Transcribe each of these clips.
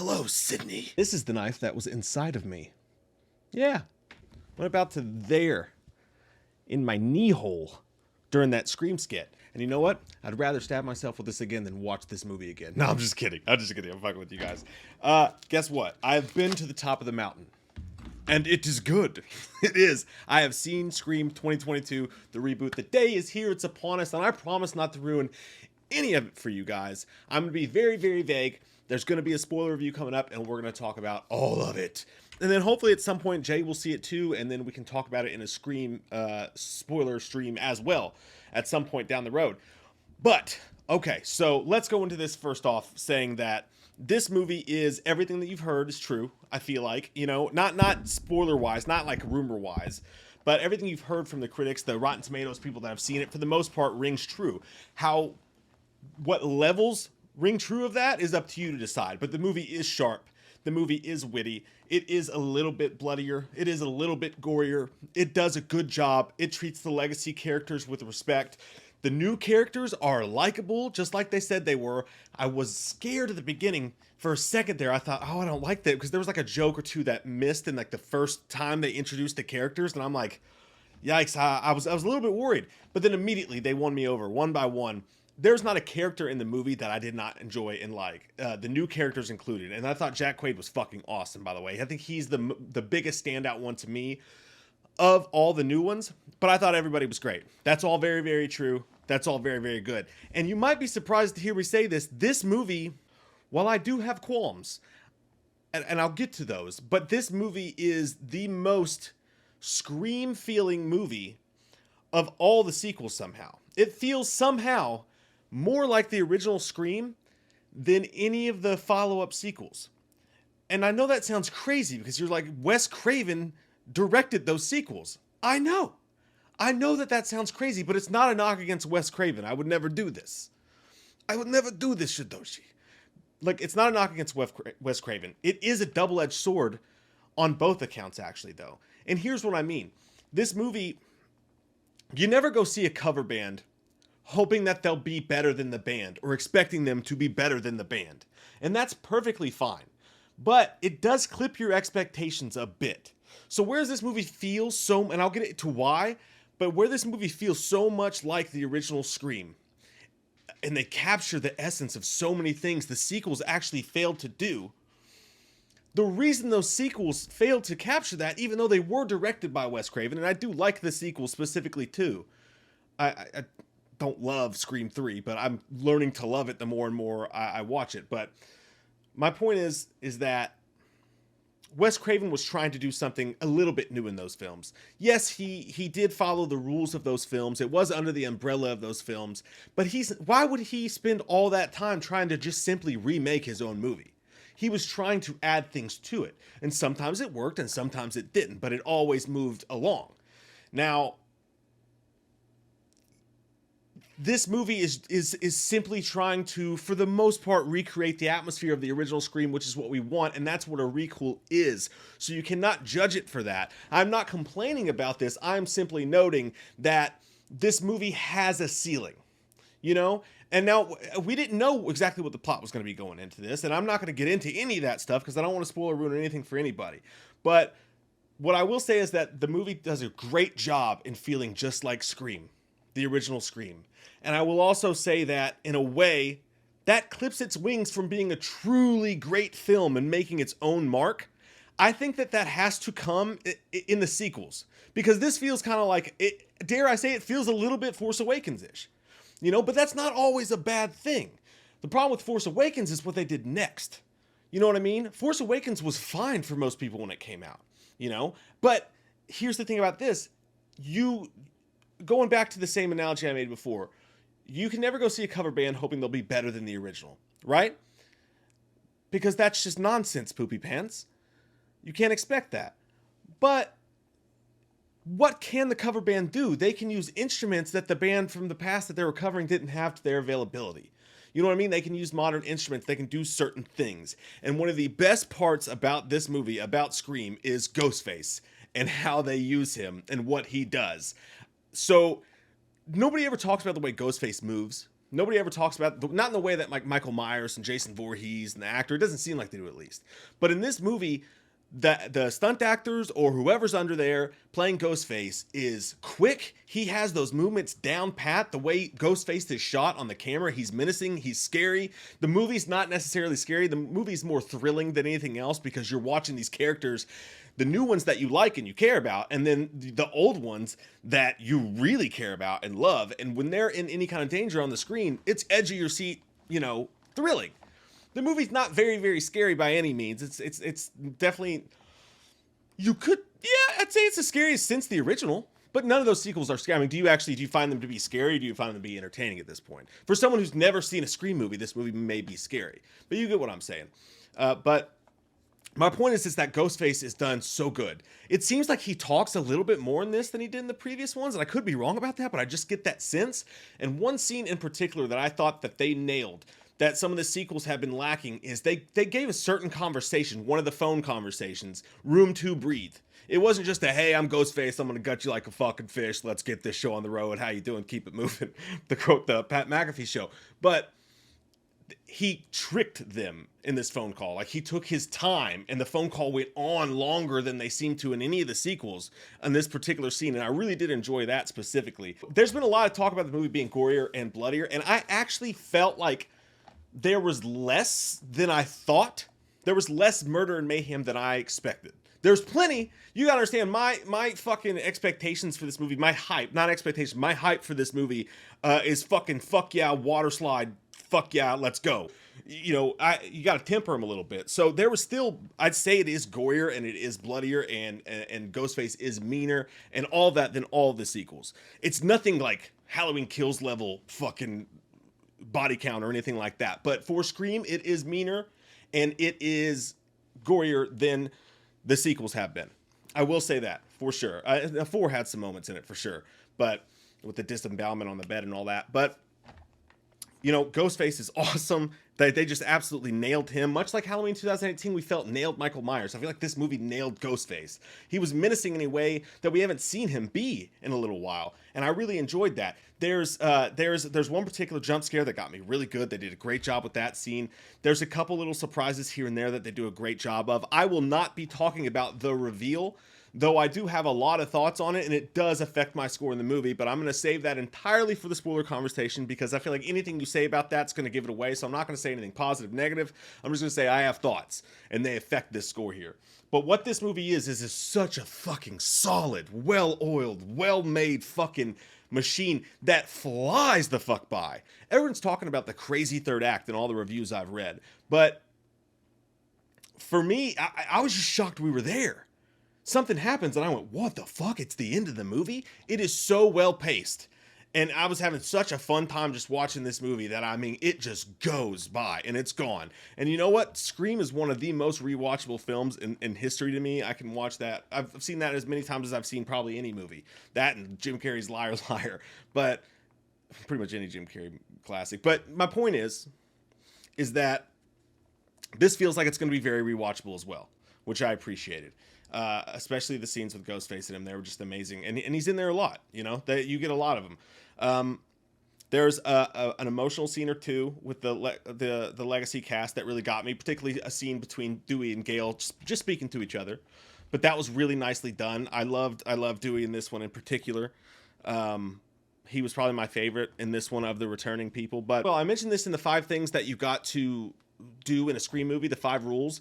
Hello, Sydney. This is the knife that was inside of me. Yeah. What about to there? In my knee hole during that Scream skit. And you know what? I'd rather stab myself with this again than watch this movie again. No, I'm just kidding. I'm fucking with you guys. Guess what? I've been to the top of the mountain. And it is good. It is. I have seen Scream 2022, the reboot. The day is here. It's upon us. And I promise not to ruin any of it for you guys. I'm going to be very, very vague. There's going to be a spoiler review coming up, and we're going to talk about all of it. And then hopefully at some point, Jay will see it too, and then we can talk about it in a Scream spoiler stream as well at some point down the road. But, okay, so let's go into this first off saying that this movie is everything that you've heard is true, I feel like. You know, not spoiler-wise, not like rumor-wise, but everything you've heard from the critics, the Rotten Tomatoes people that have seen it, for the most part, rings true. What levels ring true of that is up to you to decide. But the movie is sharp. The movie is witty. It is a little bit bloodier. It is a little bit gorier. It does a good job. It treats the legacy characters with respect. The new characters are likable, just like they said they were. I was scared at the beginning. For a second there, I thought, oh, I don't like that, because there was like a joke or two that missed in like the first time they introduced the characters, and I'm like, yikes, I was a little bit worried. But then immediately they won me over one by one. There's not a character in the movie that I did not enjoy and like, the new characters included. And I thought Jack Quaid was fucking awesome, by the way. I think he's the biggest standout one to me of all the new ones. But I thought everybody was great. That's all very, very true. That's all very, very good. And you might be surprised to hear me say this. This movie, while I do have qualms, and I'll get to those, but this movie is the most Scream-feeling movie of all the sequels somehow. It feels somehow more like the original Scream than any of the follow-up sequels. And I know that sounds crazy because you're like, Wes Craven directed those sequels. I know that sounds crazy, but it's not a knock against Wes Craven. I would never do this. Shidoshi. Like, it's not a knock against Wes Craven. It is a double-edged sword on both accounts, actually, though. And here's what I mean. This movie, you never go see a cover band hoping that they'll be better than the band or expecting them to be better than the band. And that's perfectly fine. But it does clip your expectations a bit. So whereas this movie feels so, and I'll get into why, but where this movie feels so much like the original Scream, and they capture the essence of so many things the sequels actually failed to do, the reason those sequels failed to capture that, even though they were directed by Wes Craven, and I do like the sequels specifically too. I don't love Scream 3, but I'm learning to love it the more and more I watch it. But my point is that Wes Craven was trying to do something a little bit new in those films. Yes, he did follow the rules of those films. It was under the umbrella of those films. But why would he spend all that time trying to just simply remake his own movie? He was trying to add things to it. And sometimes it worked and sometimes it didn't. But it always moved along. Now, this movie is simply trying to, for the most part, recreate the atmosphere of the original Scream, which is what we want, and that's what a requel is. So you cannot judge it for that. I'm not complaining about this. I'm simply noting that this movie has a ceiling, you know? And now, we didn't know exactly what the plot was going to be going into this, and I'm not going to get into any of that stuff because I don't want to spoil or ruin anything for anybody. But what I will say is that the movie does a great job in feeling just like Scream, the original Scream. And I will also say that, in a way, that clips its wings from being a truly great film and making its own mark. I think that has to come in the sequels. Because this feels kind of like, dare I say, it feels a little bit Force Awakens-ish. You know, but that's not always a bad thing. The problem with Force Awakens is what they did next. You know what I mean? Force Awakens was fine for most people when it came out. You know? But here's the thing about this. Going back to the same analogy I made before, you can never go see a cover band hoping they'll be better than the original, right? Because that's just nonsense, poopy pants. You can't expect that. But what can the cover band do? They can use instruments that the band from the past that they were covering didn't have to their availability. You know what I mean? They can use modern instruments. They can do certain things. And one of the best parts about this movie, about Scream, is Ghostface and how they use him and what he does. So nobody ever talks about the way Ghostface moves. Nobody ever talks about, not in the way that like Michael Myers and Jason Voorhees and the actor, it doesn't seem like they do at least. But in this movie, the stunt actors or whoever's under there playing Ghostface is quick. He has those movements down pat. The way Ghostface is shot on the camera, he's menacing, he's scary. The movie's not necessarily scary. The movie's more thrilling than anything else because you're watching these characters, the new ones that you like and you care about, and then the old ones that you really care about and love. And when they're in any kind of danger on the screen, it's edge of your seat, thrilling. The movie's not very, very scary by any means. It's definitely, I'd say it's the scariest since the original. But none of those sequels are scary. I mean, do you find them to be scary? Or do you find them to be entertaining at this point? For someone who's never seen a Scream movie, this movie may be scary. But you get what I'm saying. But my point is that Ghostface is done so good. It seems like he talks a little bit more in this than he did in the previous ones, and I could be wrong about that, but I just get that sense. And one scene in particular that I thought that they nailed, that some of the sequels have been lacking, is they gave a certain conversation, one of the phone conversations, room to breathe. It wasn't just a, hey, I'm Ghostface, I'm gonna gut you like a fucking fish, let's get this show on the road, how you doing, keep it moving, to quote the Pat McAfee show. But he tricked them in this phone call. Like, he took his time, and the phone call went on longer than they seem to in any of the sequels in this particular scene, and I really did enjoy that specifically. There's been a lot of talk about the movie being gorier and bloodier, and I actually felt like there was less than I thought. There was less murder and mayhem than I expected. There's plenty. You gotta understand, my fucking expectations for this movie, my hype, not expectation, my hype for this movie is fucking fuck yeah, water slide, fuck yeah, let's go. You gotta temper them a little bit. So there was still, I'd say it is gorier and it is bloodier and Ghostface is meaner and all that than all of the sequels. It's nothing like Halloween Kills level fucking body count or anything like that. But for Scream, it is meaner and it is gorier than the sequels have been. I will say that for sure. 4 had some moments in it for sure, but with the disembowelment on the bed and all that. But Ghostface is awesome. They just absolutely nailed him. Much like Halloween 2018, we felt nailed Michael Myers. I feel like this movie nailed Ghostface. He was menacing in a way that we haven't seen him be in a little while, and I really enjoyed that. There's one particular jump scare that got me really good. They did a great job with that scene. There's a couple little surprises here and there that they do a great job of. I will not be talking about the reveal, though I do have a lot of thoughts on it, and it does affect my score in the movie, but I'm going to save that entirely for the spoiler conversation because I feel like anything you say about that's going to give it away, so I'm not going to say anything positive, negative. I'm just going to say I have thoughts, and they affect this score here. But what this movie is such a fucking solid, well-oiled, well-made fucking machine that flies the fuck by. Everyone's talking about the crazy third act in all the reviews I've read, but for me, I was just shocked we were there. Something happens and I went, what the fuck? It's the end of the movie? It is so well paced. And I was having such a fun time just watching this movie that, I mean, it just goes by and it's gone. And you know what? Scream is one of the most rewatchable films in history to me. I can watch that. I've seen that as many times as I've seen probably any movie. That and Jim Carrey's Liar Liar. But pretty much any Jim Carrey classic. But my point is that this feels like it's going to be very rewatchable as well, which I appreciated. Especially the scenes with Ghostface in him, they were just amazing, and he's in there a lot. You get a lot of them. There's an emotional scene or two with the legacy cast that really got me, particularly a scene between Dewey and Gale just speaking to each other. But that was really nicely done. I loved Dewey in this one in particular. He was probably my favorite in this one of the returning people. But I mentioned this in the 5 things that you got to do in a Scream movie, the 5 rules.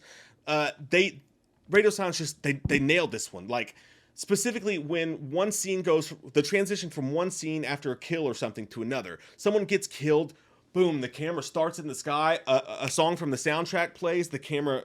Radio Silence just they nailed this one. Like, specifically when one scene goes, the transition from one scene after a kill or something to another. Someone gets killed, boom, the camera starts in the sky, a song from the soundtrack plays, the camera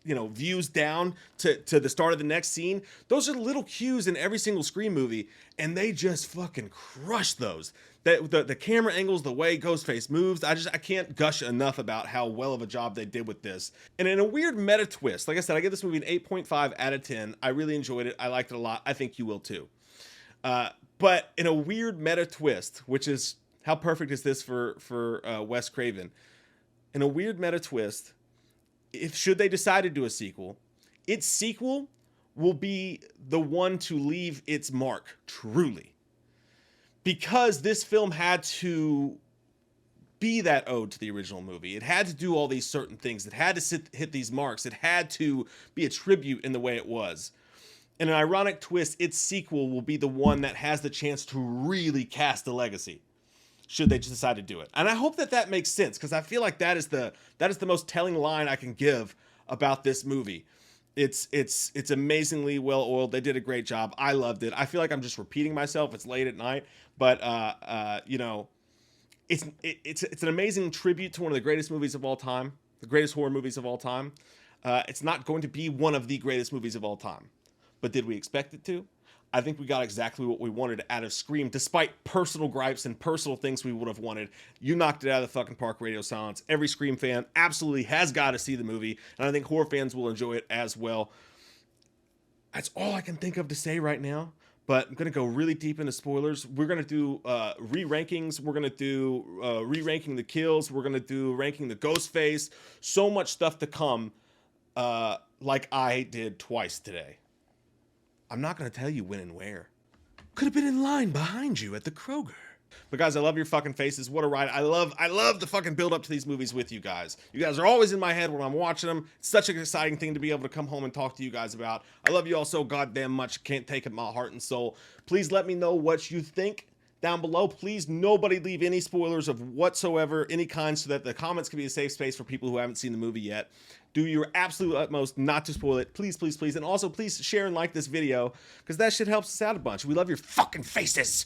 views down to the start of the next scene. Those are little cues in every single Scream movie, and they just fucking crush those. The camera angles, the way Ghostface moves, I can't gush enough about how well of a job they did with this. And in a weird meta twist, like I said, I give this movie an 8.5 out of 10. I really enjoyed it. I liked it a lot. I think you will too. But in a weird meta twist, which is how perfect is this for Wes Craven? In a weird meta twist, should they decide to do a sequel, its sequel will be the one to leave its mark truly. Because this film had to be that ode to the original movie. It had to do all these certain things. It had to hit these marks. It had to be a tribute in the way it was. In an ironic twist, its sequel will be the one that has the chance to really cast a legacy, should they just decide to do it. And I hope that that makes sense, because I feel like that is the most telling line I can give about this movie. It's amazingly well oiled. They did a great job. I loved it. I feel like I'm just repeating myself. It's late at night, but you know, it's an amazing tribute to one of the greatest movies of all time, the greatest horror movies of all time. It's not going to be one of the greatest movies of all time, but did we expect it to? I think we got exactly what we wanted out of Scream, despite personal gripes and personal things we would have wanted. You knocked it out of the fucking park, Radio Silence. Every Scream fan absolutely has got to see the movie, and I think horror fans will enjoy it as well. That's all I can think of to say right now, but I'm going to go really deep into spoilers. We're going to do re-rankings. We're going to do re-ranking the kills. We're going to do ranking the Ghostface. So much stuff to come, like I did twice today. I'm not going to tell you when and where. Could have been in line behind you at the Kroger. But guys, I love your fucking faces. What a ride. I love the fucking build up to these movies with you guys. You guys are always in my head when I'm watching them. It's such an exciting thing to be able to come home and talk to you guys about. I love you all so goddamn much. Can't take it, my heart and soul. Please let me know what you think down below. Please, nobody leave any spoilers of whatsoever, any kind, so that the comments can be a safe space for people who haven't seen the movie yet. Do your absolute utmost not to spoil it. Please, please, please. And also, please share and like this video, because that shit helps us out a bunch. We love your fucking faces.